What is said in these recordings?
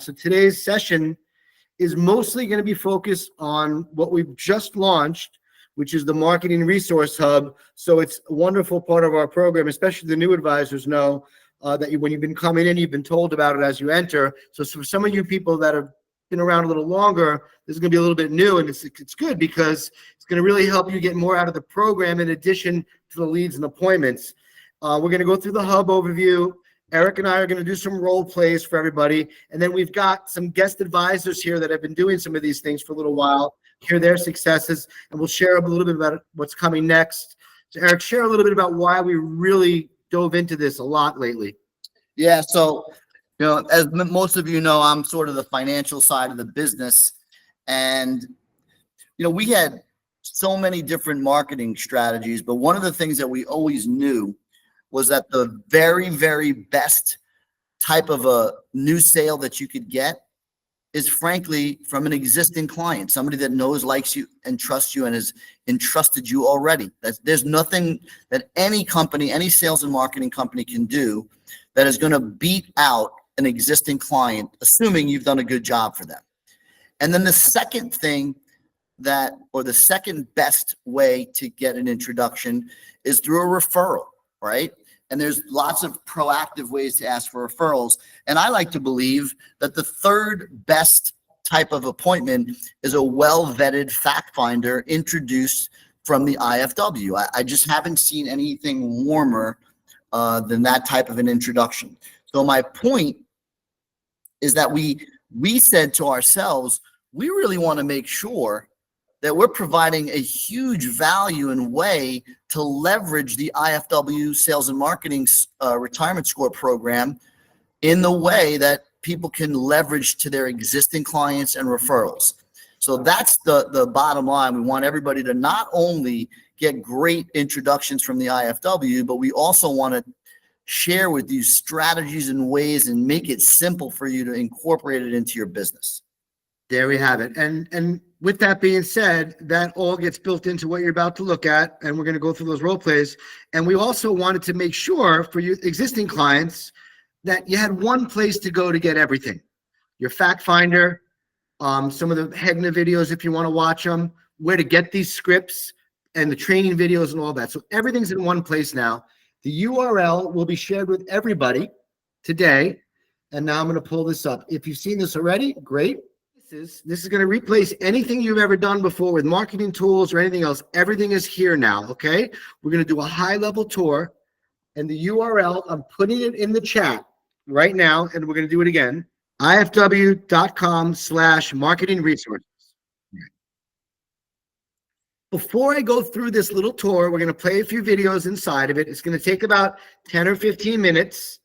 So today's session is mostly going to be focused on what we've just launched, which is the Marketing Resource Hub. So it's a wonderful part of our program, especially the new advisors know that when you've been coming in, you've been told about it as you enter. So for some of you people that have been around a little longer, this is going to be a little bit new, and it's good because it's going to really help you get more out of the program in addition to the leads and appointments. We're going to go through the hub overview. Eric and I are going to do some role plays for everybody. And then we've got some guest advisors here that have been doing some of these things for a little while, hear their successes, and we'll share a little bit about what's coming next. So Eric, share a little bit about why we really dove into this a lot lately. Yeah, so, as most of you know, I'm sort of the financial side of the business. And, we had so many different marketing strategies, but one of the things that we always knew was that the very, very best type of a new sale that you could get is frankly from an existing client, somebody that knows, likes you, and trusts you and has entrusted you already. There's nothing that any company, any sales and marketing company can do that is going to beat out an existing client, assuming you've done a good job for them. And then the second thing the second best way to get an introduction is through a referral, right? And there's lots of proactive ways to ask for referrals. And I like to believe that the third best type of appointment is a well-vetted fact finder introduced from the IFW. I just haven't seen anything warmer than that type of an introduction. So my point is that we said to ourselves, we really want to make sure that we're providing a huge value and way to leverage the IFW Sales and Marketing Retirement Score program in the way that people can leverage to their existing clients and referrals. So that's the bottom line. We want everybody to not only get great introductions from the IFW, but we also want to share with you strategies and ways and make it simple for you to incorporate it into your business. There we have it. And with that being said, that all gets built into what you're about to look at, and we're going to go through those role plays. And we also wanted to make sure for your existing clients that you had one place to go to get everything. Your fact finder, some of the Hegna videos if you want to watch them, where to get these scripts, and the training videos and all that. So everything's in one place now. The URL will be shared with everybody today. And now I'm going to pull this up. If you've seen this already, great. This is going to replace anything you've ever done before with marketing tools or anything else. Everything is here now, okay? We're going to do a high-level tour, and the URL, I'm putting it in the chat right now, and we're going to do it again, ifw.com/marketing-resources. Before I go through this little tour, we're going to play a few videos inside of it. It's going to take about 10 or 15 minutes,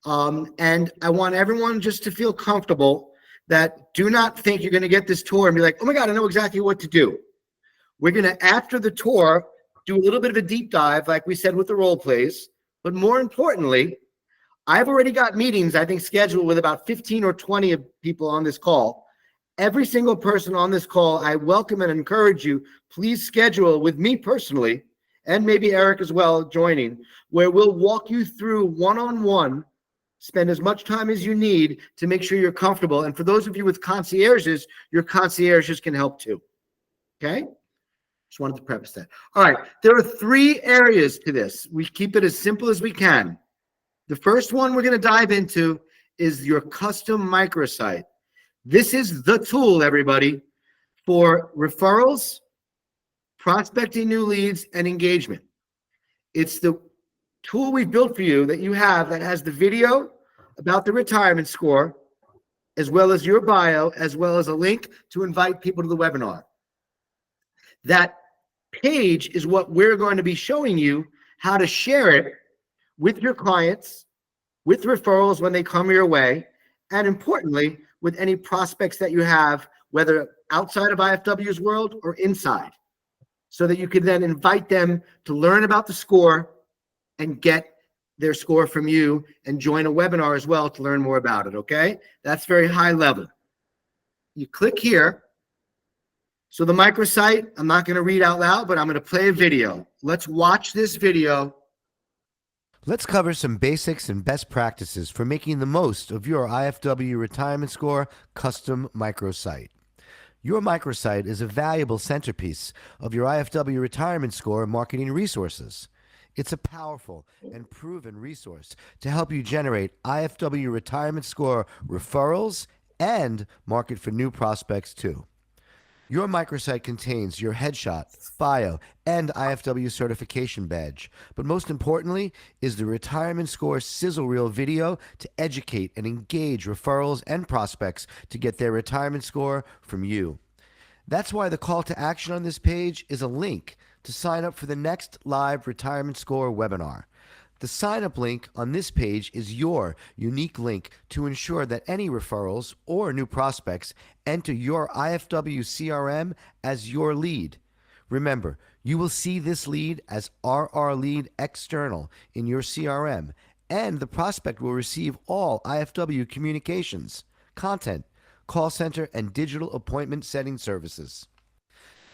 and I want everyone just to feel comfortable that do not think you're going to get this tour and be like, oh my God, I know exactly what to do. We're going to, after the tour, do a little bit of a deep dive, like we said with the role plays. But more importantly, I've already got meetings, I think, scheduled with about 15 or 20 of people on this call. Every single person on this call, I welcome and encourage you, please schedule with me personally, and maybe Eric as well joining, where we'll walk you through one-on-one. Spend as much time as you need to make sure you're comfortable. And for those of you with concierges, your concierges can help too. Okay? Just wanted to preface that. All right. There are 3 areas to this. We keep it as simple as we can. The first one we're going to dive into is your custom microsite. This is the tool, everybody, for referrals, prospecting new leads, and engagement. It's the tool we built for you that you have that has the video about the retirement score, as well as your bio, as well as a link to invite people to the webinar. That page is what we're going to be showing you how to share it with your clients, with referrals when they come your way, and importantly, with any prospects that you have, whether outside of IFW's world or inside, so that you can then invite them to learn about the score and get their score from you and join a webinar as well to learn more about it, okay? That's very high level. You click here. So the microsite, I'm not going to read out loud, but I'm going to play a video. Let's watch this video Let's cover some basics and best practices for making the most of your IFW Retirement Score custom microsite. Your microsite is a valuable centerpiece of your IFW Retirement Score marketing resources. It's a powerful and proven resource to help you generate IFW Retirement Score referrals and market for new prospects too. Your microsite contains your headshot, bio, and IFW certification badge, but most importantly is the Retirement Score sizzle reel video to educate and engage referrals and prospects to get their retirement score from you. That's why the call to action on this page is a link to sign up for the next live Retirement Score webinar. The sign up link on this page is your unique link to ensure that any referrals or new prospects enter your IFW CRM as your lead. Remember, you will see this lead as RR Lead External in your CRM, and the prospect will receive all IFW communications, content, call center, and digital appointment setting services.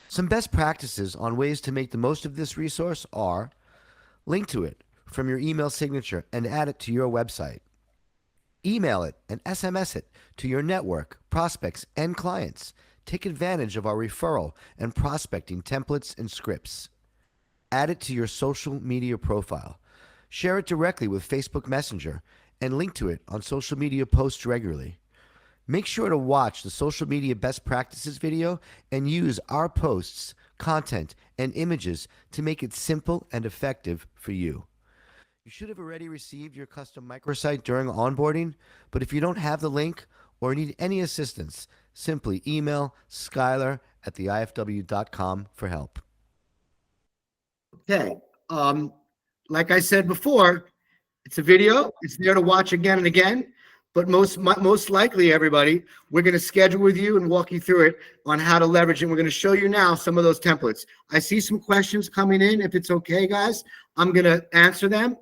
Some best practices on ways to make the most of this resource are: link to it from your email signature and add it to your website. Email it and SMS it to your network, prospects, and clients. Take advantage of our referral and prospecting templates and scripts. Add it to your social media profile. Share it directly with Facebook Messenger and link to it on social media posts regularly. Make sure to watch the social media best practices video and use our posts, content, and images to make it simple and effective for you. You should have already received your custom microsite during onboarding, but if you don't have the link or need any assistance, simply email skylar@theifw.com for help. Okay. Like I said before, it's a video. It's there to watch again and again. But most likely, everybody, we're going to schedule with you and walk you through it on how to leverage it. We're going to show you now some of those templates. I see some questions coming in. If it's okay, guys, I'm going to answer them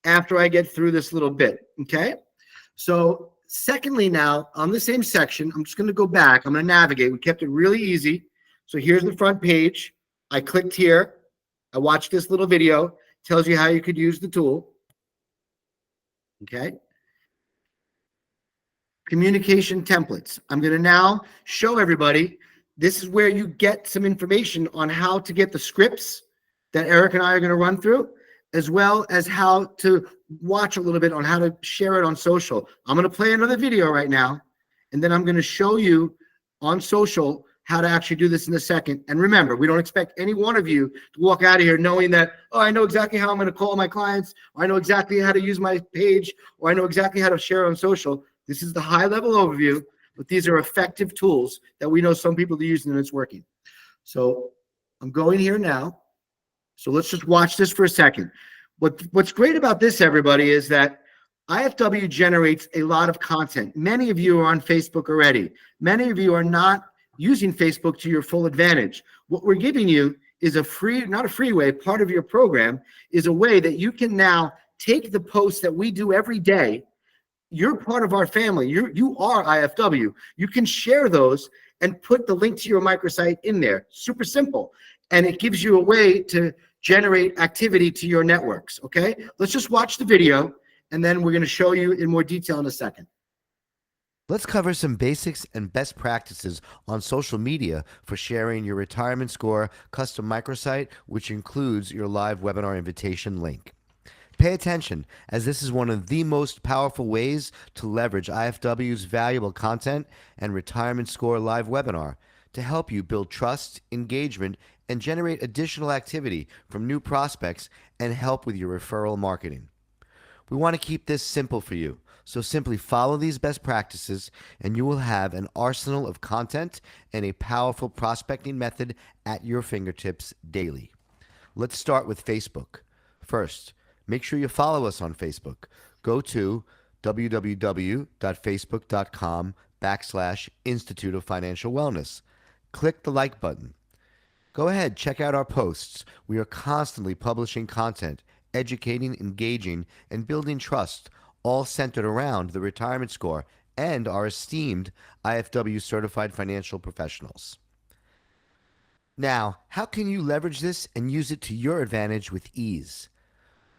after I get through this little bit. Okay. So secondly, now on the same section, I'm just going to go back. I'm going to navigate. We kept it really easy. So here's the front page. I clicked here. I watched this little video. Tells you how you could use the tool. Okay. Communication templates. I'm going to now show everybody. This is where you get some information on how to get the scripts that Eric and I are going to run through, as well as how to watch a little bit on how to share it on social. I'm going to play another video right now, and then I'm going to show you on social how to actually do this in a second. And remember, we don't expect any one of you to walk out of here knowing that, oh, I know exactly how I'm going to call my clients, or I know exactly how to use my page, or I know exactly how to share on social. This is the high-level overview, but these are effective tools that we know some people are using and it's working. So I'm going here now. So let's just watch this for a second. What's great about this, everybody, is that IFW generates a lot of content. Many of you are on Facebook already. Many of you are not using Facebook to your full advantage. What we're giving you is a free, not a free way, part of your program is a way that you can now take the posts that we do every day. You're part of our family. You are IFW. You can share those and put the link to your microsite in there. Super simple. And it gives you a way to generate activity to your networks. Okay, let's just watch the video and then we're going to show you in more detail in a second. Let's cover some basics and best practices on social media for sharing your retirement score custom microsite, which includes your live webinar invitation link. Pay attention, as this is one of the most powerful ways to leverage IFW's valuable content and retirement score live webinar to help you build trust, engagement, and generate additional activity from new prospects and help with your referral marketing. We want to keep this simple for you, so simply follow these best practices and you will have an arsenal of content and a powerful prospecting method at your fingertips daily. Let's start with Facebook. First, make sure you follow us on Facebook. Go to www.facebook.com/Institute of Financial Wellness. Click the like button. Go ahead, check out our posts. We are constantly publishing content, educating, engaging, and building trust, all centered around the retirement score and our esteemed IFW certified financial professionals. Now, how can you leverage this and use it to your advantage with ease?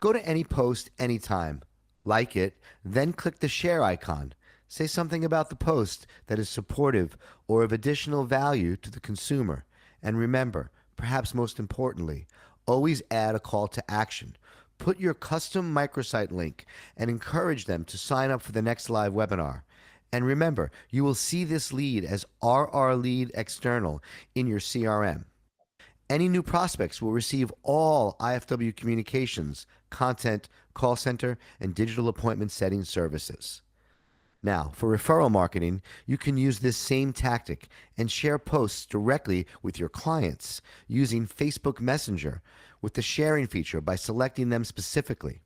Go to any post anytime, like it, then click the share icon. Say something about the post that is supportive or of additional value to the consumer. And remember, perhaps most importantly, always add a call to action. Put your custom microsite link and encourage them to sign up for the next live webinar. And remember, you will see this lead as RR Lead External in your CRM. Any new prospects will receive all IFW communications, content, call center, and digital appointment setting services. Now, for referral marketing, you can use this same tactic and share posts directly with your clients using Facebook Messenger with the sharing feature by selecting them specifically.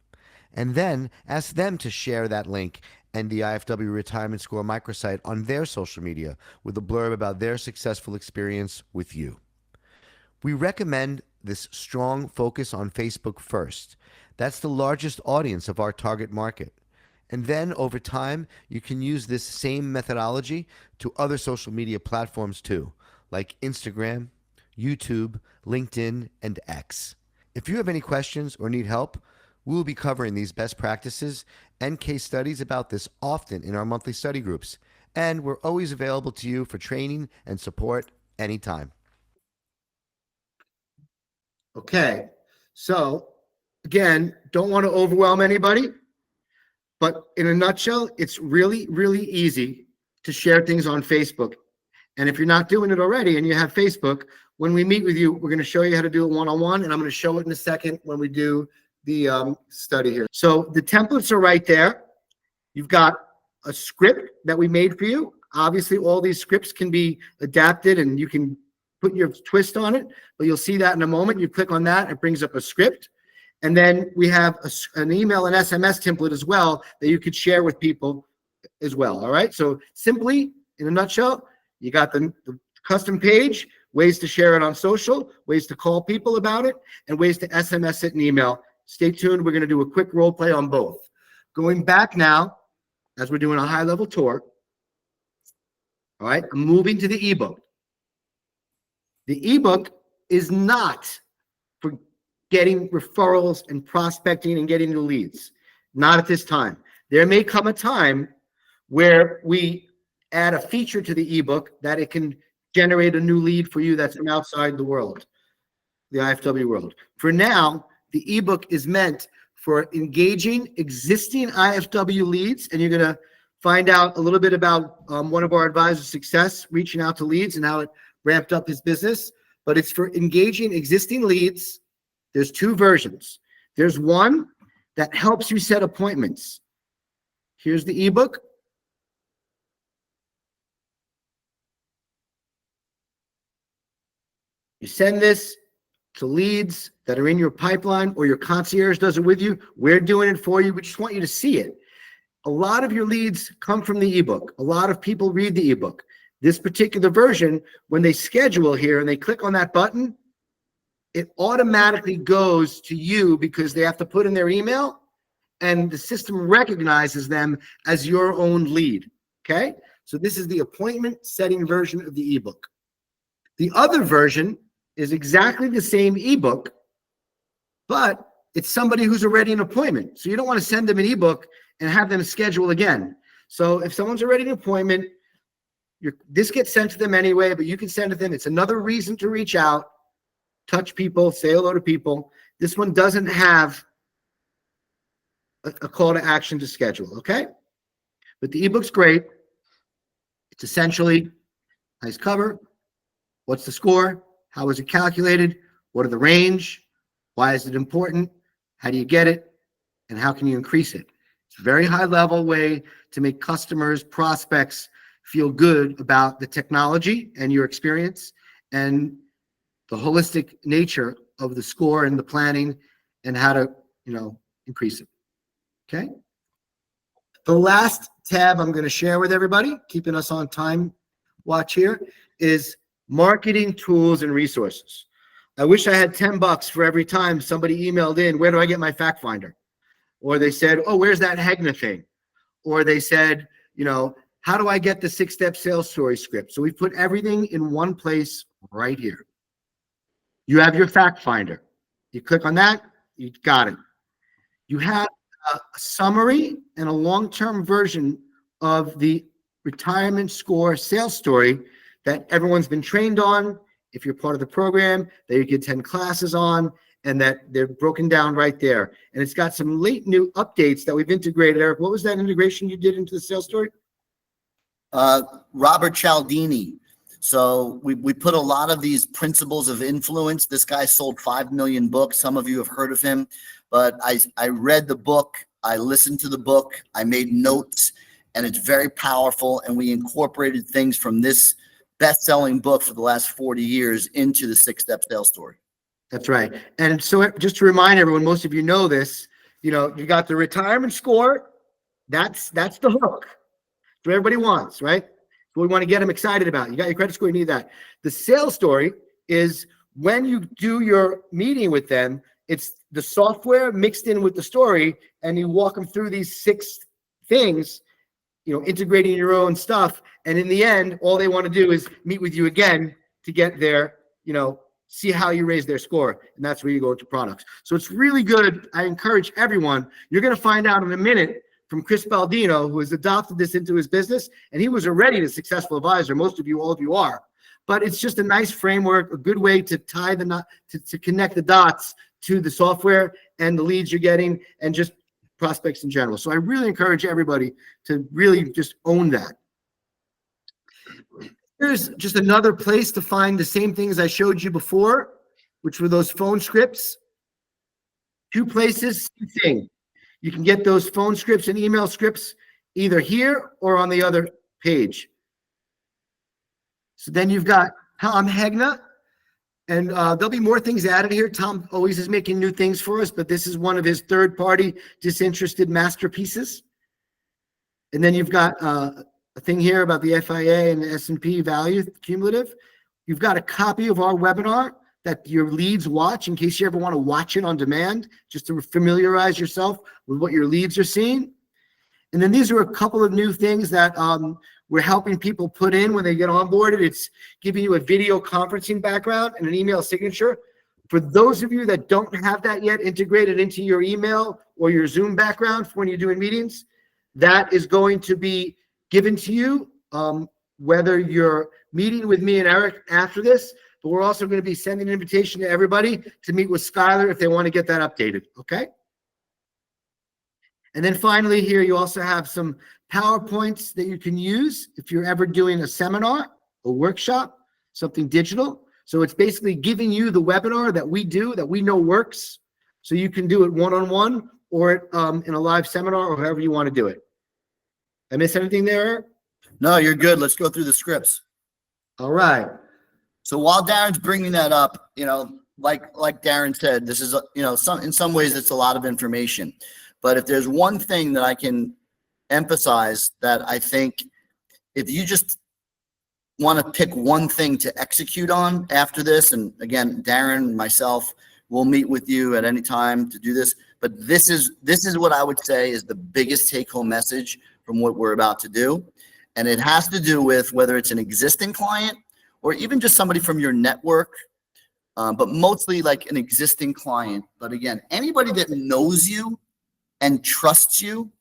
And then ask them to share that link and the IFW Retirement Score microsite on their social media with a blurb about their successful experience with you. We recommend this strong focus on Facebook first. That's the largest audience of our target market. And then over time, you can use this same methodology to other social media platforms too, like Instagram, YouTube, LinkedIn, and X. If you have any questions or need help, we will be covering these best practices and case studies about this often in our monthly study groups. And we're always available to you for training and support anytime. Okay. So again, don't want to overwhelm anybody, but in a nutshell, it's really, really easy to share things on Facebook. And if you're not doing it already and you have Facebook, when we meet with you, we're going to show you how to do it one-on-one, and I'm going to show it in a second when we do the study here. So the templates are right there. You've got a script that we made for you. Obviously, all these scripts can be adapted and you can put your twist on it, but you'll see that in a moment. You click on that, it brings up a script. And then we have an email and SMS template as well that you could share with people as well. All right. So simply, in a nutshell, you got the custom page, ways to share it on social, ways to call people about it, and ways to SMS it and email. Stay tuned. We're going to do a quick role play on both. Going back now, as we're doing a high-level tour. All right. I'm moving to the ebook. The ebook is not for getting referrals and prospecting and getting new leads. Not at this time. There may come a time where we add a feature to the ebook that it can generate a new lead for you that's from outside the world, the IFW world. For now, the ebook is meant for engaging existing IFW leads, and you're going to find out a little bit about one of our advisors' success reaching out to leads and how it ramped up his business. But it's for engaging existing leads. There's two versions. There's one that helps you set appointments. Here's the ebook. You send this to leads that are in your pipeline, or your concierge does it with you. We're doing it for you. We just want you to see it. A lot of your leads come from the ebook. A lot of people read the ebook. This particular version, when they schedule here and they click on that button, it automatically goes to you because they have to put in their email, and the system recognizes them as your own lead. Okay? So this is the appointment setting version of the ebook. The other version is exactly the same ebook, but it's somebody who's already an appointment. So you don't want to send them an ebook and have them schedule again. So if someone's already an appointment, this gets sent to them anyway, but you can send it to them. It's another reason to reach out, touch people, say hello to people. This one doesn't have a call to action to schedule, okay? But the ebook's great. It's essentially nice cover. What's the score? How is it calculated? What are the range? Why is it important? How do you get it? And how can you increase it? It's a very high level way to make customers, prospects feel good about the technology and your experience and the holistic nature of the score and the planning and how to, increase it. Okay. The last tab I'm going to share with everybody, keeping us on time watch here, is marketing tools and resources. I wish I had $10 for every time somebody emailed in, where do I get my fact finder? Or they said, oh, where's that HEGNA thing? Or they said, how do I get the 6-step sales story script? So we put everything in one place right here. You have your fact finder. You click on that, you got it. You have a summary and a long-term version of the retirement score sales story that everyone's been trained on. If you're part of the program, that you can attend classes on, and that they're broken down right there. And it's got some late new updates that we've integrated. Eric, what was that integration you did into the sales story? Robert Cialdini. So we put a lot of these principles of influence. This guy sold 5 million books. Some of you have heard of him, but I read the book. I listened to the book. I made notes, and it's very powerful. And we incorporated things from this best-selling book for the last 40 years into the 6-step sales story. That's right. And so just to remind everyone, most of you know this, you got the retirement score. That's the hook. That's what everybody wants, right? So we want to get them excited about. You got your credit score, you need that. The sales story is when you do your meeting with them, it's the software mixed in with the story, and you walk them through these 6 things, integrating your own stuff. And in the end, all they want to do is meet with you again to get their, see how you raise their score. And that's where you go to products. So it's really good. I encourage everyone. You're going to find out in a minute from Chris Baldino, who has adopted this into his business. And he was already a successful advisor. Most of you, all of you are. But it's just a nice framework, a good way to tie the knot, to connect the dots to the software and the leads you're getting and just prospects in general. So I really encourage everybody to really just own that. Here's just another place to find the same things I showed you before, which were those phone scripts. 2 places, same thing. You can get those phone scripts and email scripts either here or on the other page. So then you've got Tom Hegna, and there'll be more things added here. Tom always is making new things for us, but this is one of his third-party disinterested masterpieces. And then you've got a thing here about the FIA and the S&P value cumulative. You've got a copy of our webinar that your leads watch in case you ever want to watch it on demand, just to familiarize yourself with what your leads are seeing. And then these are a couple of new things that we're helping people put in when they get onboarded. It's giving you a video conferencing background and an email signature. For those of you that don't have that yet integrated into your email or your Zoom background for when you're doing meetings, that is going to be given to you, whether you're meeting with me and Eric after this, but we're also going to be sending an invitation to everybody to meet with Skylar if they want to get that updated, okay? And then finally here, you also have some PowerPoints that you can use if you're ever doing a seminar, a workshop, something digital. So it's basically giving you the webinar that we do, that we know works, so you can do it one-on-one or in a live seminar or however you want to do it. I miss anything there, Eric? No, you're good. Let's go through the scripts. All right. So while Darren's bringing that up, like Darren said, this is, in some ways it's a lot of information. But if there's one thing that I can emphasize that I think if you just want to pick one thing to execute on after this, and again, Darren and myself will meet with you at any time to do this, but this is what I would say is the biggest take-home message from what we're about to do. And it has to do with whether it's an existing client or even just somebody from your network, but mostly like an existing client. But again, anybody that knows you and trusts you,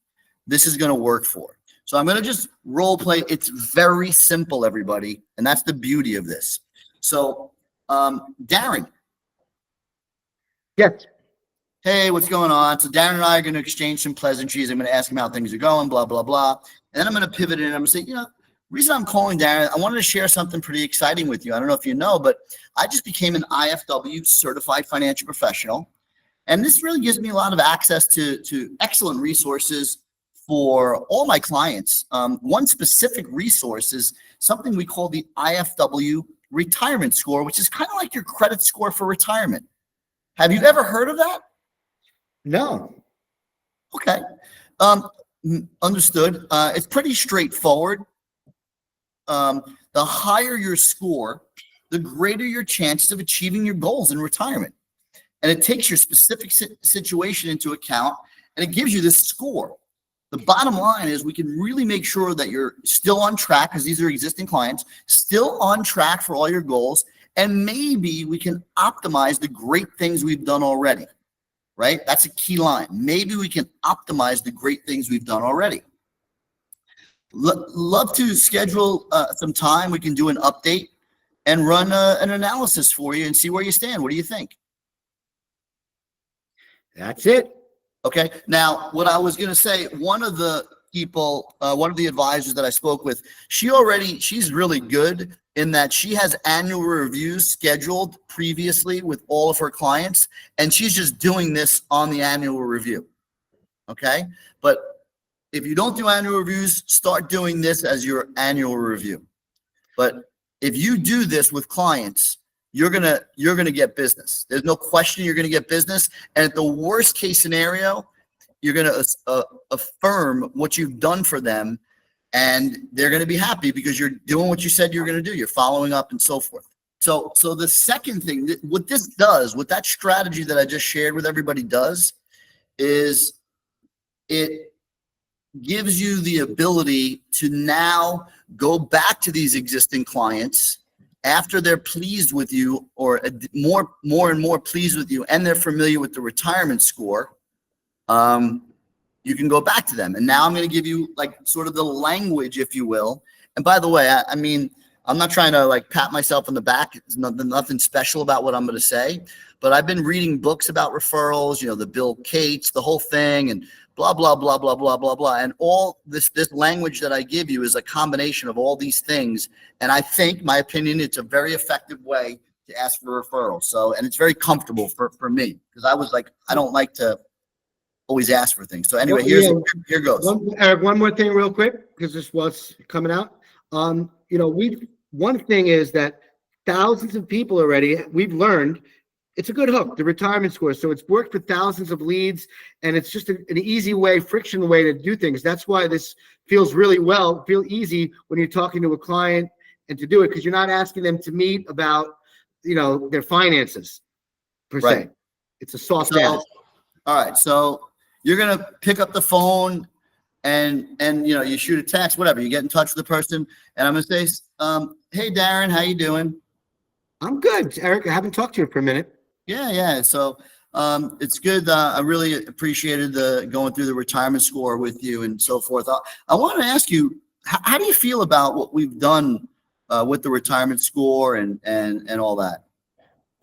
this is going to work for. So I'm going to just role play. It's very simple, everybody. And that's the beauty of this. So Darren. Yes. Hey, what's going on? So Darren and I are going to exchange some pleasantries. I'm going to ask him how things are going, blah, blah, blah. And then I'm going to pivot in and I'm going to say, reason I'm calling Darren, I wanted to share something pretty exciting with you. I don't know if you know, but I just became an IFW certified financial professional. And this really gives me a lot of access to excellent resources for all my clients. One specific resource is something we call the IFW retirement score, which is kind of like your credit score for retirement. Have you ever heard of that? No. Okay. Understood. It's pretty straightforward. The higher your score, the greater your chances of achieving your goals in retirement. And it takes your specific situation into account, and it gives you this score. The bottom line is we can really make sure that you're still on track, because these are existing clients, still on track for all your goals, and maybe we can optimize the great things we've done already. right? That's a key line. Maybe we can optimize the great things we've done already. Love to schedule some time. We can do an update and run an analysis for you and see where you stand. What do you think? That's it. Okay. Now, what I was going to say, one of the people, one of the advisors that I spoke with, she's really good in that she has annual reviews scheduled previously with all of her clients, and she's just doing this on the annual review. Okay. But if you don't do annual reviews, start doing this as your annual review. But if you do this with clients, you're gonna get business. There's no question you're gonna get business. And at the worst case scenario, you're gonna affirm what you've done for them, and they're gonna be happy because you're doing what you said you're gonna do. You're following up and so forth. So the second thing, what this does, what that strategy that I just shared with everybody does, is it gives you the ability to now go back to these existing clients after they're pleased with you, or more and more pleased with you, and they're familiar with the retirement score. You can go back to them. And now I'm going to give you like sort of the language, if you will. And by the way, I mean, I'm not trying to like pat myself on the back. It's nothing special about what I'm going to say, but I've been reading books about referrals, the Bill Cates, the whole thing, and blah, blah, blah, blah, blah, blah, blah. And all this language that I give you is a combination of all these things. And I think, my opinion, it's a very effective way to ask for referrals. So, and it's very comfortable for me, because I was like, I don't like to always ask for things. So anyway, here goes. One more thing real quick, because this was coming out. One thing is that thousands of people already, we've learned it's a good hook, the retirement score. So it's worked for thousands of leads, and it's just an easy way, friction way to do things. That's why this feels feel easy when you're talking to a client and to do it, because you're not asking them to meet about, their finances per Right. se. It's a soft ask. All right. So you're going to pick up the phone and you shoot a text, whatever. You get in touch with the person, and I'm going to say, hey, Darren, how you doing? I'm good, Eric. I haven't talked to you for a minute. Yeah. So it's good. I really appreciated going through the retirement score with you and so forth. I want to ask you, how do you feel about what we've done with the retirement score and all that?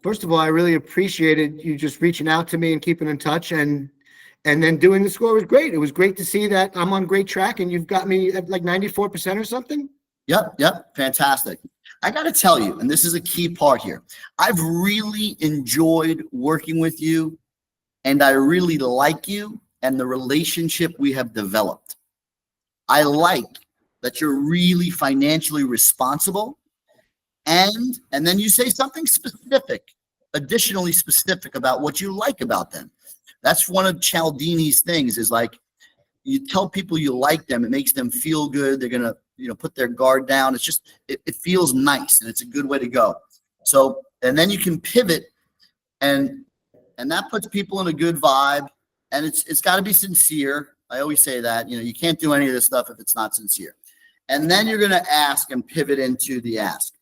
First of all, I really appreciated you just reaching out to me and keeping in touch, and then doing the score was great. It was great to see that I'm on great track, and you've got me at like 94% or something. Yep. Fantastic. I got to tell you, and this is a key part here, I've really enjoyed working with you, and I really like you and the relationship we have developed. I like that you're really financially responsible, and then you say something specific, additionally specific about what you like about them. That's one of Cialdini's things, is like, you tell people you like them, it makes them feel good. They're going to, put their guard down. It's just, it feels nice, and it's a good way to go. So, and then you can pivot, and that puts people in a good vibe, and it's got to be sincere. I always say that, you can't do any of this stuff if it's not sincere. And then you're going to ask and pivot into the ask.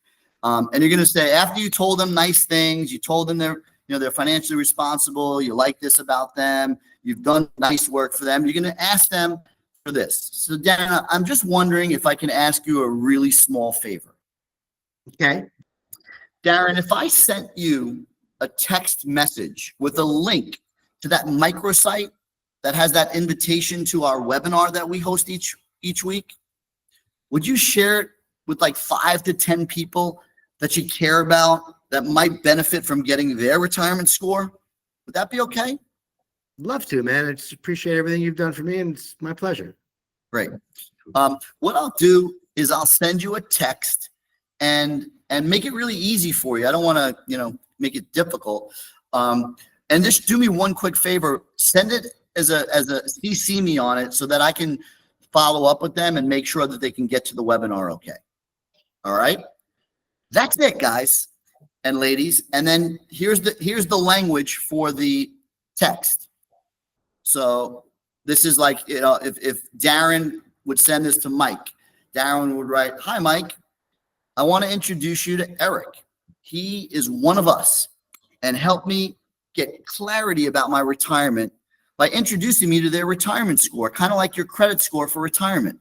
And you're going to say, after you told them nice things, you told them they're financially responsible, you like this about them, you've done nice work for them, you're going to ask them for this. So, Darren, I'm just wondering if I can ask you a really small favor. Okay. Darren, if I sent you a text message with a link to that microsite that has that invitation to our webinar that we host each week, would you share it with like 5 to 10 people that you care about that might benefit from getting their retirement score? Would that be okay? Love to, man. I just appreciate everything you've done for me, and it's my pleasure. Great. What I'll do is I'll send you a text and make it really easy for you. I don't want to, make it difficult. And just do me one quick favor. Send it as a CC me on it so that I can follow up with them and make sure that they can get to the webinar okay. All right? That's it, guys and ladies. And then here's the language for the text. So this is like, if Darren would send this to Mike, Darren would write, "Hi, Mike. I want to introduce you to Eric. He is one of us, and help me get clarity about my retirement by introducing me to their retirement score, kind of like your credit score for retirement.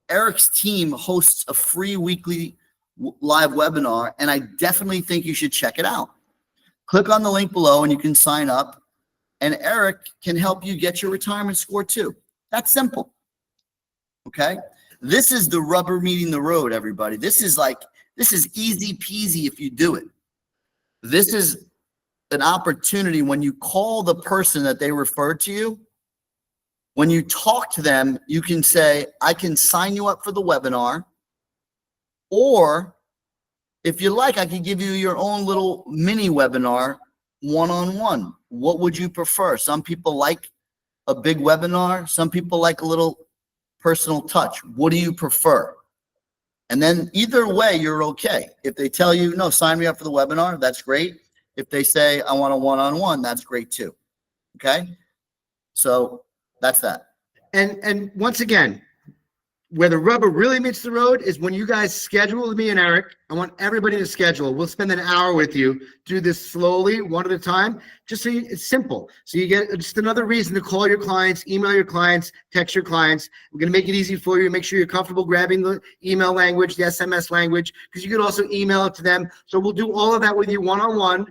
Eric's team hosts a free weekly live webinar, and I definitely think you should check it out. Click on the link below and you can sign up, and Eric can help you get your retirement score too. That's simple. Okay? This is the rubber meeting the road, everybody. This is easy peasy if you do it. This is an opportunity when you call the person that they referred to you. When you talk to them, you can say, I can sign you up for the webinar, or if you like, I can give you your own little mini webinar one-on-one. What would you prefer? Some people like a big webinar. Some people like a little personal touch. What do you prefer? And then either way, you're okay. If they tell you, no, sign me up for the webinar, that's great. If they say, I want a one-on-one, that's great too. Okay? So that's that. And once again, where the rubber really meets the road is when you guys schedule with me and Eric. I want everybody to schedule. We'll spend an hour with you. Do this slowly, one at a time, just so it's simple. So you get just another reason to call your clients, email your clients, text your clients. We're going to make it easy for you. Make sure you're comfortable grabbing the email language, the SMS language, because you could also email it to them. So we'll do all of that with you one-on-one.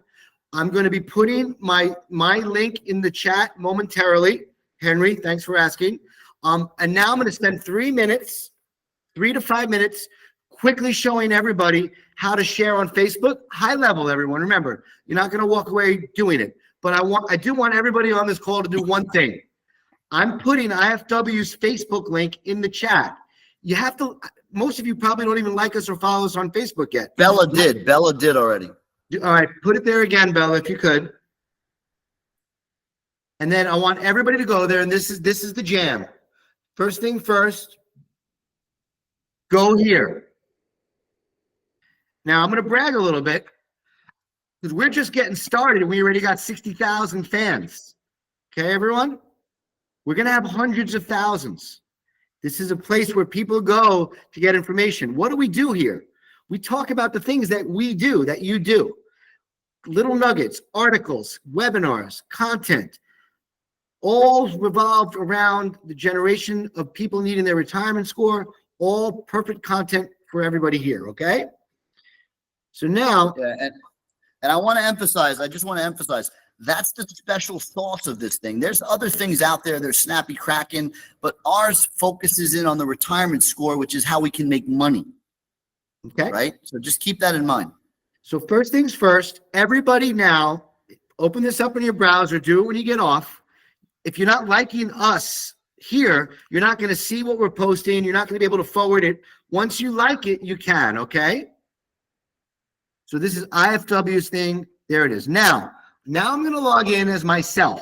I'm going to be putting my link in the chat momentarily. Henry, thanks for asking. And now I'm going to spend 3 to 5 minutes, quickly showing everybody how to share on Facebook. High level, everyone. Remember, you're not going to walk away doing it. But I do want everybody on this call to do one thing. I'm putting IFW's Facebook link in the chat. You have to, most of you probably don't even like us or follow us on Facebook yet. Bella did already. All right, put it there again, Bella, if you could. And then I want everybody to go there, and this is the jam. First thing first, go here. Now I'm going to brag a little bit because we're just getting started and we already got 60,000 fans. Okay, everyone? We're going to have hundreds of thousands. This is a place where people go to get information. What do we do here? We talk about the things that we do, that you do. Little nuggets, articles, webinars, content, all revolved around the generation of people needing their retirement score, all perfect content for everybody here, okay? So now... Yeah, and I want to emphasize, that's the special sauce of this thing. There's other things out there, there's Snappy Kraken, but ours focuses in on the retirement score, which is how we can make money. Okay. Right? So just keep that in mind. So first things first, everybody now, open this up in your browser, do it when you get off. If you're not liking us here, you're not going to see what we're posting. You're not going to be able to forward it. Once you like it, you can, okay? So this is IFW's thing. There it is. Now I'm going to log in as myself.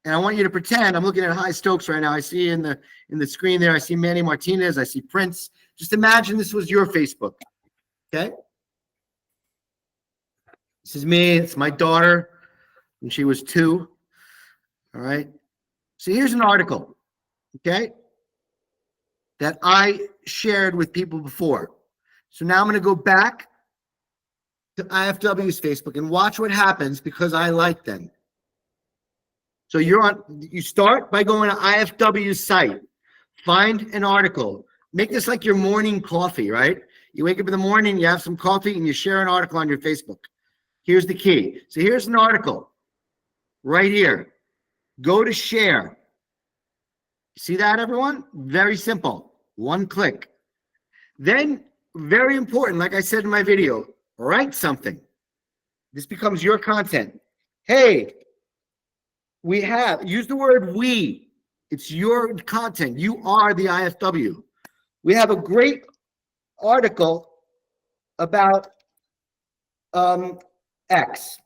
And I want you to pretend I'm looking at High Stokes right now. I see in the screen there, I see Manny Martinez. I see Prince. Just imagine this was your Facebook, okay? This is me. It's my daughter when she was 2. All right. So here's an article, okay, that I shared with people before. So now I'm going to go back to IFW's Facebook and watch what happens because I like them. So you start by going to IFW's site, find an article, make this like your morning coffee, right? You wake up in the morning, you have some coffee, and you share an article on your Facebook. Here's the key. So here's an article right here. Go to share. See that, everyone? Very simple. One click. Then, very important, like I said in my video, write something. This becomes your content. Hey, use the word we. It's your content. You are the IFW. We have a great article about X.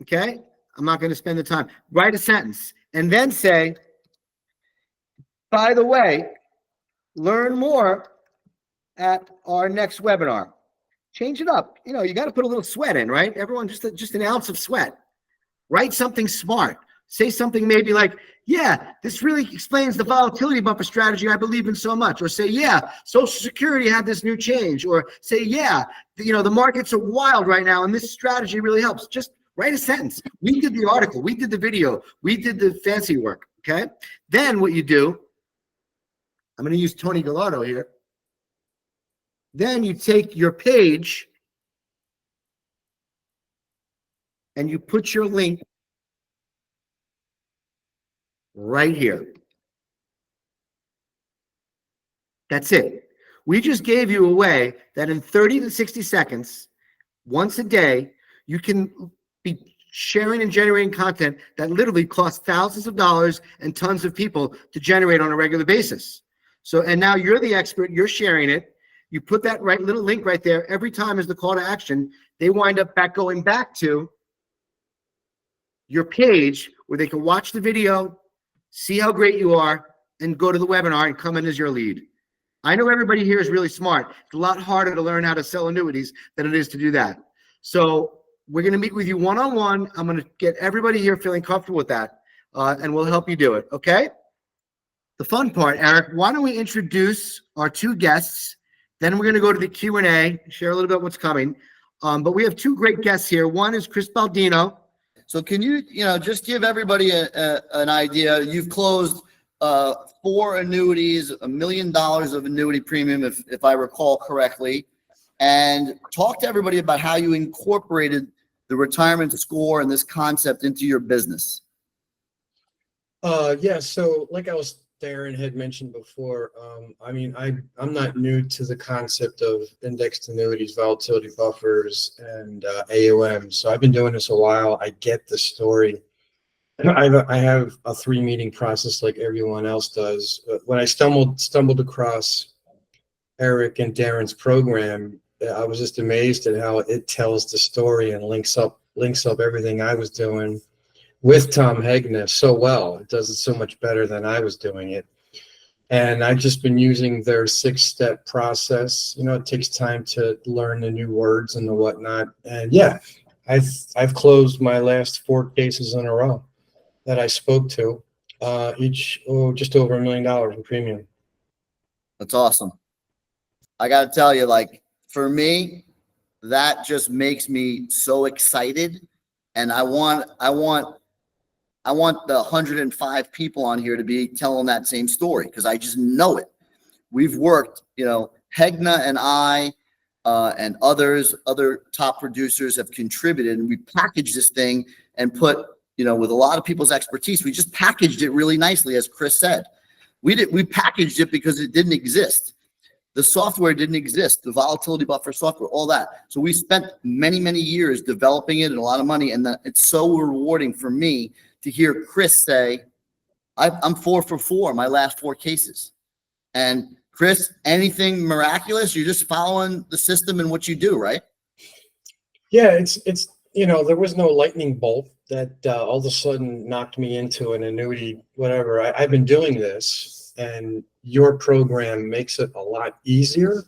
Okay? I'm not going to spend the time. Write a sentence and then say, by the way, learn more at our next webinar. Change it up. You got to put a little sweat in, right? Everyone, just an ounce of sweat. Write something smart. Say something maybe like, yeah, this really explains the volatility buffer strategy I believe in so much. Or say, yeah, Social Security had this new change. Or say, yeah, the markets are wild right now and this strategy really helps. Just write a sentence. We did the article. We did the video. We did the fancy work. Okay. Then what you do, I'm going to use Tony Gallardo here. Then you take your page and you put your link right here. That's it. We just gave you a way that in 30 to 60 seconds, once a day, you can be sharing and generating content that literally costs thousands of dollars and tons of people to generate on a regular basis. So, and now you're the expert, you're sharing it. You put that right little link right there. Every time is the call to action. They wind up going back to your page where they can watch the video, see how great you are, and go to the webinar and come in as your lead. I know everybody here is really smart. It's a lot harder to learn how to sell annuities than it is to do that. So we're going to meet with you one-on-one. I'm going to get everybody here feeling comfortable with that, and we'll help you do it, okay? The fun part, Eric, why don't we introduce our two guests, then we're going to go to the Q&A, share a little bit what's coming. But we have two great guests here. One is Chris Baldino. So can you, just give everybody an idea? You've closed 4 annuities, $1 million of annuity premium, if I recall correctly, and talk to everybody about how you incorporated the retirement score and this concept into your business. Yeah. So like Darren had mentioned before, I'm not new to the concept of indexed annuities, volatility buffers, and AUM. So I've been doing this a while. I get the story. I have a 3-meeting process like everyone else does. When I stumbled across Eric and Darren's program, I was just amazed at how it tells the story and links up everything I was doing with Tom Hegna so well. It does it so much better than I was doing it. And I've just been using their 6-step process. It takes time to learn the new words and the whatnot. And yeah, I've closed my last 4 cases in a row that I spoke to, each just over $1 million in premium. That's awesome. I got to tell you, for me, that just makes me so excited. And I want the 105 people on here to be telling that same story, because I just know it. We've worked, Hegna and I and other top producers have contributed, and we packaged this thing and put, with a lot of people's expertise, we just packaged it really nicely, as Chris said. We packaged it because it didn't exist. The software didn't exist, the volatility buffer software, all that. So we spent many, many years developing it and a lot of money. And it's so rewarding for me to hear Chris say, I'm 4 for 4, my last 4 cases. And Chris, anything miraculous? You're just following the system and what you do, right? Yeah, it's there was no lightning bolt that all of a sudden knocked me into an annuity, whatever. I've been doing this, and your program makes it a lot easier.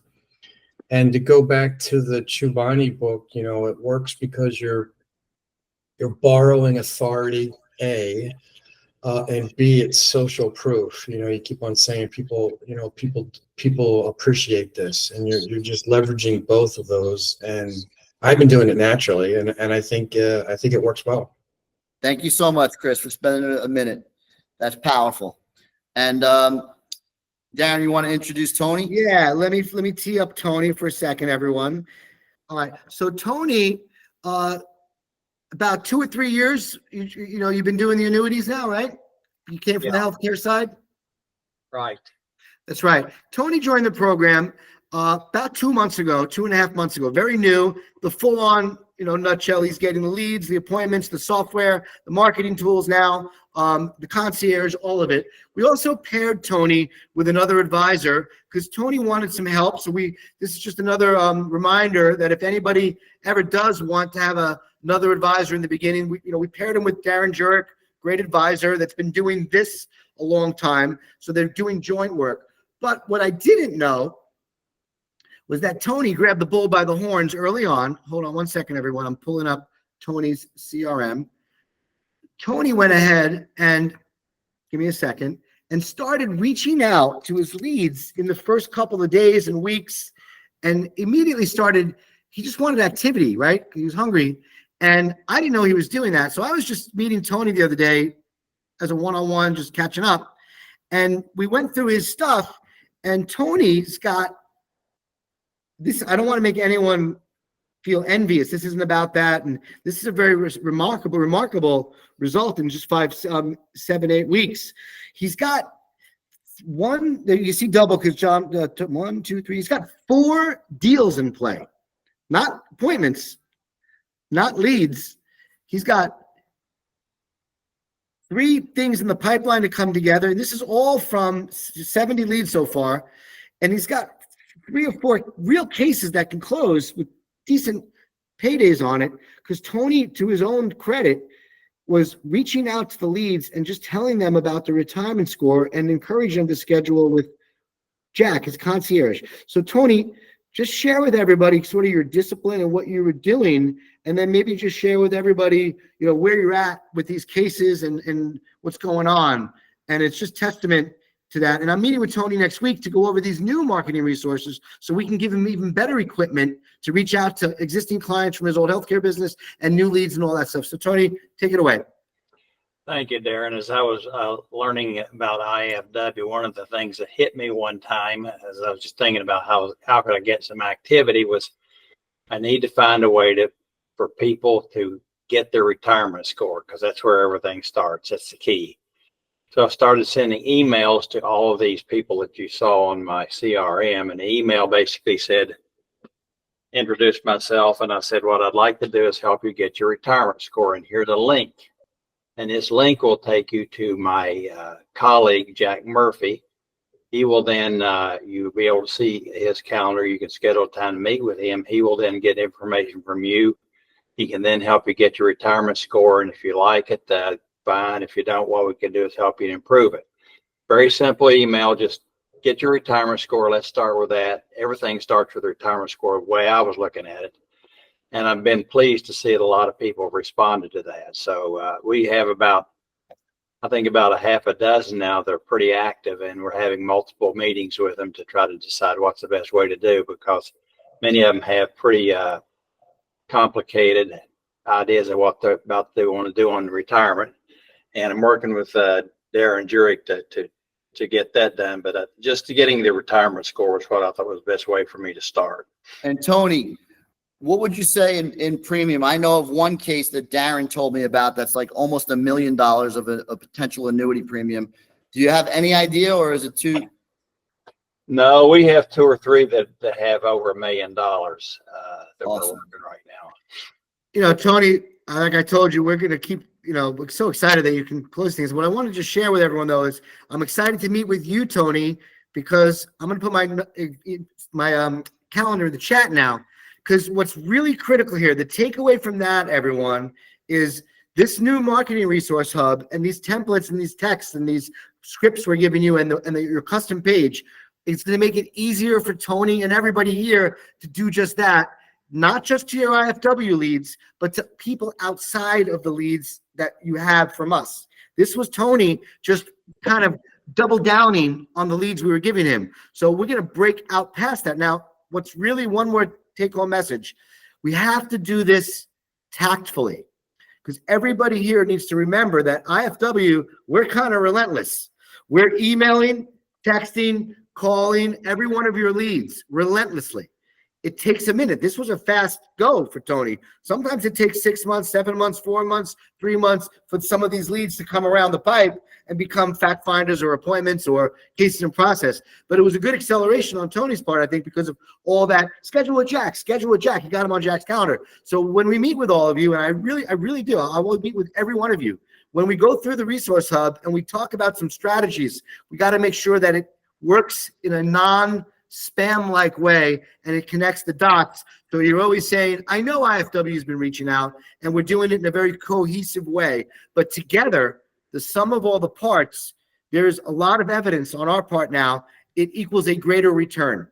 And to go back to the Chubani book, it works because you're borrowing authority, A, and B, it's social proof. You keep on saying people appreciate this, and you're just leveraging both of those. And I've been doing it naturally, and I think it works well. Thank you so much, Chris, for spending a minute. That's powerful. And Darren, you want to introduce Tony? Yeah, let me tee up Tony for a second, everyone. All right, so Tony, about 2 or 3 years, you've been doing the annuities now, right? You came from the healthcare side? Right. That's right. Tony joined the program about 2 months ago, 2.5 months ago, very new, the full-on, nutshell. He's getting the leads, the appointments, the software, the marketing tools now, the concierge, all of it. We also paired Tony with another advisor because Tony wanted some help. So this is just another reminder that if anybody ever does want to have another advisor in the beginning, we paired him with Darren Jurek, great advisor that's been doing this a long time. So they're doing joint work. But what I didn't know was that Tony grabbed the bull by the horns early on. Hold on one second, everyone. I'm pulling up Tony's CRM. Tony went ahead and give me a second and started reaching out to his leads in the first couple of days and weeks, and immediately started. He just wanted activity, right? He was hungry, and I didn't know he was doing that. So I was just meeting Tony the other day as a one-on-one, just catching up, and we went through his stuff. And Tony's got this. I don't want to make anyone feel envious. This isn't about that. And this is a very remarkable result in just 7, 8 weeks. He's got one, you see double because John, 1, 2, 3, he's got 4 deals in play, not appointments, not leads. He's got 3 things in the pipeline to come together. And this is all from 70 leads so far. And he's got 3 or 4 real cases that can close with decent paydays on it, because Tony, to his own credit, was reaching out to the leads and just telling them about the retirement score and encouraging them to schedule with Jack, his concierge. So Tony, just share with everybody sort of your discipline and what you were doing, and then maybe just share with everybody, where you're at with these cases and what's going on. And it's just testament to that. And I'm meeting with Tony next week to go over these new marketing resources so we can give him even better equipment to reach out to existing clients from his old healthcare business and new leads and all that stuff. So Tony, take it away. Thank you, Darren. As I was learning about IFW, one of the things that hit me one time as I was just thinking about how could I get some activity was I need to find a way for people to get their retirement score, because that's where everything starts. That's the key. So I started sending emails to all of these people that you saw on my CRM, and the email basically said, introduced myself, and I said, what I'd like to do is help you get your retirement score, and here's a link. And this link will take you to my colleague, Jack Murphy. He will then, you'll be able to see his calendar. You can schedule time to meet with him. He will then get information from you. He can then help you get your retirement score. And if you like it, fine. If you don't, what we can do is help you improve it. Very simple email. Just get your retirement score. Let's start with that. Everything starts with the retirement score, the way I was looking at it. And I've been pleased to see that a lot of people have responded to that. So we have about a half a dozen now that are pretty active, and we're having multiple meetings with them to try to decide what's the best way to do, because many of them have pretty complicated ideas of what they want to do on retirement. And I'm working with Darren Jurek to get that done. But just getting the retirement score was what I thought was the best way for me to start. And Tony, what would you say in premium? I know of one case that Darren told me about that's like almost $1 million of a potential annuity premium. Do you have any idea, or is it too? No, we have 2 or 3 that have over $1 million that Awesome. we're working right now. Tony, like I told you, we're going to keep, we're so excited that you can close things. What I want to just share with everyone, though, is I'm excited to meet with you, Tony, because I'm going to put my calendar in the chat now. Because what's really critical here, the takeaway from that, everyone, is this new marketing resource hub and these templates and these texts and these scripts we're giving you and your custom page. It's going to make it easier for Tony and everybody here to do just that, not just to your IFW leads, but to people outside of the leads that you have from us. This was Tony just kind of double downing on the leads we were giving him. So we're going to break out past that. Now, what's really one more take-home message, we have to do this tactfully, because everybody here needs to remember that IFW, we're kind of relentless. We're emailing, texting, calling every one of your leads relentlessly. It takes a minute. This was a fast go for Tony. Sometimes it takes 6 months, 7 months, 4 months, 3 months for some of these leads to come around the pipe and become fact finders or appointments or cases in process. But it was a good acceleration on Tony's part, I think, because of all that. Schedule with Jack. He got him on Jack's calendar. So when we meet with all of you, and I really do, I will meet with every one of you. When we go through the resource hub and we talk about some strategies, we got to make sure that it works in a non-spam-like way and it connects the dots. So you're always saying, I know IFW has been reaching out and we're doing it in a very cohesive way, but together, the sum of all the parts, there's a lot of evidence on our part now, it equals a greater return.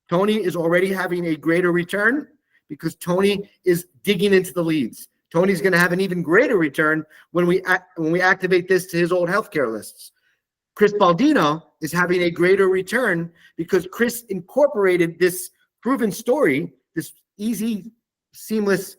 Tony is already having a greater return because Tony is digging into the leads. Tony's going to have an even greater return when we activate this to his old healthcare lists. Chris Baldino is having a greater return because Chris incorporated this proven story, this easy, seamless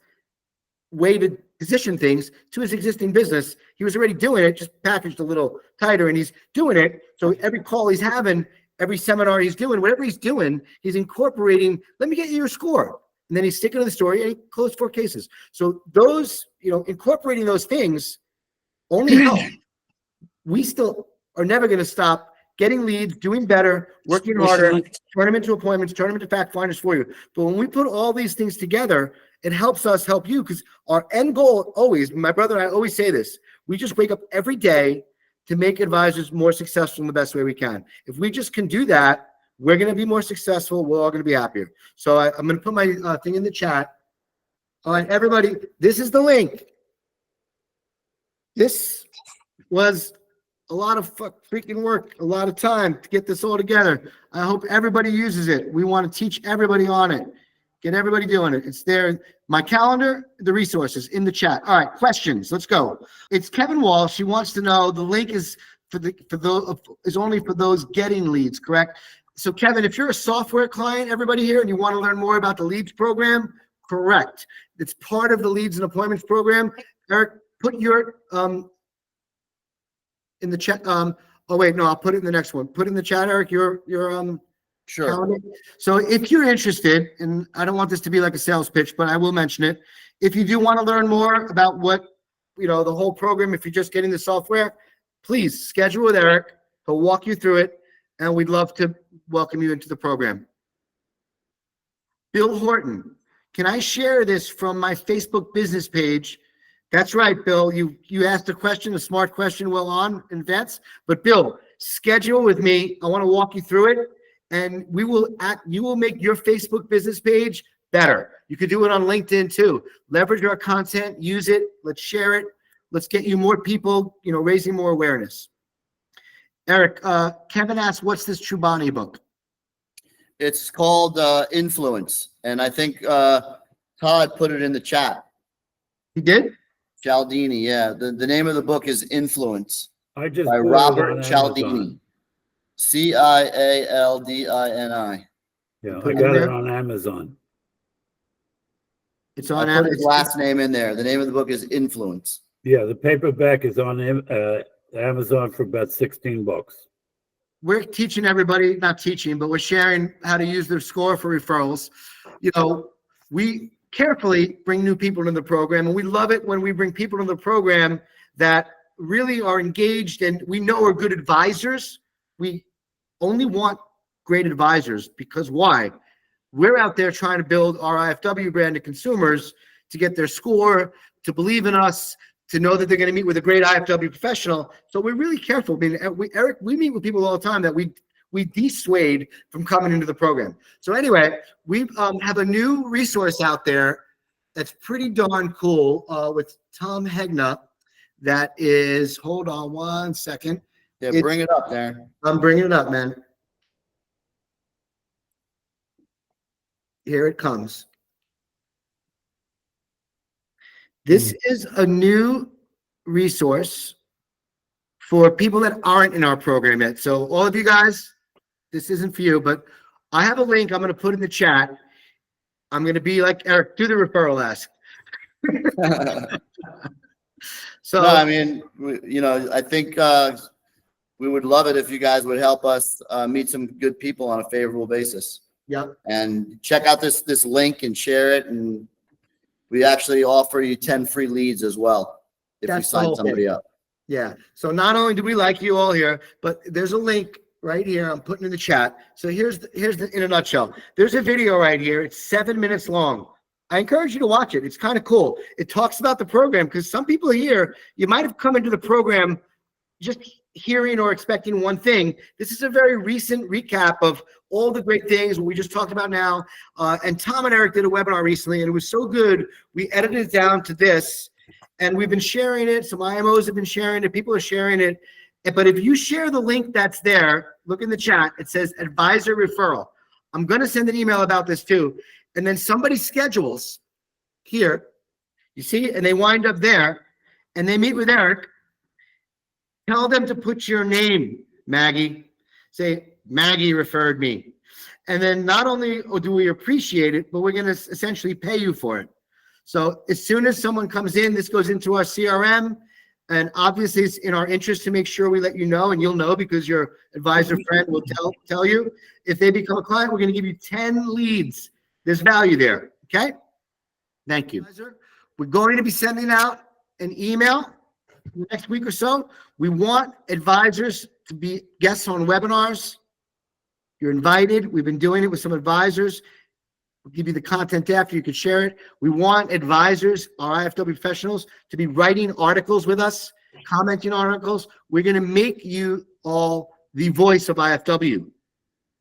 way to position things to his existing business. He was already doing it, just packaged a little tighter, and he's doing it. So every call he's having, every seminar he's doing, whatever he's doing, he's incorporating, let me get you your score. And then he's sticking to the story and he closed 4 cases. So those, incorporating those things only help. We still are never going to stop getting leads, doing better, working harder, turn them into appointments, turn them into fact finders for you. But when we put all these things together, it helps us help you, because our end goal always, my brother and I always say this, we just wake up every day to make advisors more successful in the best way we can. If we just can do that, we're going to be more successful. We're all going to be happier. So I'm going to put my thing in the chat. All right, everybody, this is the link. This was a lot of freaking work, a lot of time to get this all together. I hope everybody uses it. We want to teach everybody on it. Get everybody doing it. It's there. My calendar, the resources in the chat. All right, questions. Let's go. It's Kevin Walsh. He wants to know the link is is only for those getting leads, correct? So Kevin, if you're a software client, everybody here, and you want to learn more about the leads program, correct. It's part of the leads and appointments program. Eric, put your in the chat. Oh wait, no, I'll put it in the next one. Put in the chat, Eric, your Sure. calendar. So if you're interested, and I don't want this to be like a sales pitch, but I will mention it. If you do want to learn more about what, the whole program, if you're just getting the software, please schedule with Eric. He'll walk you through it, and we'd love to welcome you into the program. Bill Horton, can I share this from my Facebook business page? That's right, Bill. You asked a question, a smart question, well on in advance. But Bill, schedule with me. I want to walk you through it, and you will make your Facebook business page better. You could do it on LinkedIn too. Leverage our content, use it. Let's share it. Let's get you more people, raising more awareness. Eric, Kevin asked, what's this Chobani book? It's called Influence, and I think Todd put it in the chat. He did? Cialdini, yeah. The name of the book is Influence I just by bought it Robert on Cialdini. Amazon. Cialdini. Yeah, I Put it got there? it on Amazon. It's on I put his Amazon. last name in there. The name of the book is Influence. Yeah, the paperback is on Amazon for about $16. We're teaching everybody, not teaching, but we're sharing how to use their score for referrals. We carefully bring new people into the program, and we love it when we bring people into the program that really are engaged and we know are good advisors. We only want great advisors because why? We're out there trying to build our IFW brand to consumers to get their score, to believe in us, to know that they're going to meet with a great IFW professional. So we're really careful. I mean, Eric, we meet with people all the time that we dissuade from coming into the program. So anyway, we have a new resource out there that's pretty darn cool with Tom Hegna. That is, hold on one second. Yeah, bring it up there. I'm bringing it up, man. Here it comes. This is a new resource for people that aren't in our program yet. So all of you guys, this isn't for you, but I have a link I'm going to put in the chat. I'm going to be like Eric, do the referral ask. So No, I mean, I think we would love it if you guys would help us meet some good people on a favorable basis. yeah, And check out this link and share it. And we actually offer you 10 free leads as well if you That's the sign whole somebody thing. up. yeah. So not only do we like you all here, but there's a link right here. I'm putting in the chat. So here's the in a nutshell. There's a video right here. It's 7 minutes long. I encourage you to watch it. It's kind of cool. It talks about the program because some people here, you might have come into the program just hearing or expecting one thing. This is a very recent recap of all the great things we just talked about now. And Tom and Eric did a webinar recently, and it was so good. We edited it down to this, and we've been sharing it. Some IMOs have been sharing it. People are sharing it. But if you share the link that's there, look in the chat. It says advisor referral. I'm going to send an email about this too. And then somebody schedules here. You see, and they wind up there and they meet with Eric. Tell them to put your name, Maggie. Say, Maggie referred me. And then not only do we appreciate it, but we're going to essentially pay you for it. So as soon as someone comes in, this goes into our CRM. And obviously it's in our interest to make sure we let you know, and you'll know because your advisor friend will tell you. If they become a client, we're going to give you 10 leads. There's value there. Okay. Thank you. We're going to be sending out an email next week or so. We want advisors to be guests on webinars. You're invited. We've been doing it with some advisors. We'll give you the content after. You can share it. We want advisors, our IFW professionals, to be writing articles with us, commenting on articles. We're going to make you all the voice of IFW.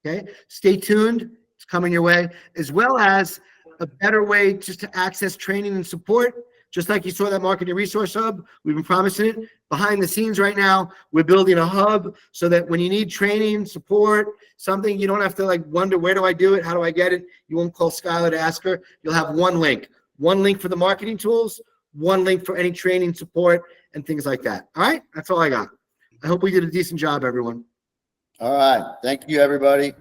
Okay? Stay tuned. It's coming your way, as well as a better way just to access training and support. Just like you saw that marketing resource hub, we've been promising it. Behind the scenes right now, we're building a hub so that when you need training, support, something, you don't have to like wonder, where do I do it? How do I get it? You won't call Skylar to ask her. You'll have one link for the marketing tools, one link for any training support and things like that. All right. That's all I got. I hope we did a decent job, everyone. All right. Thank you, everybody.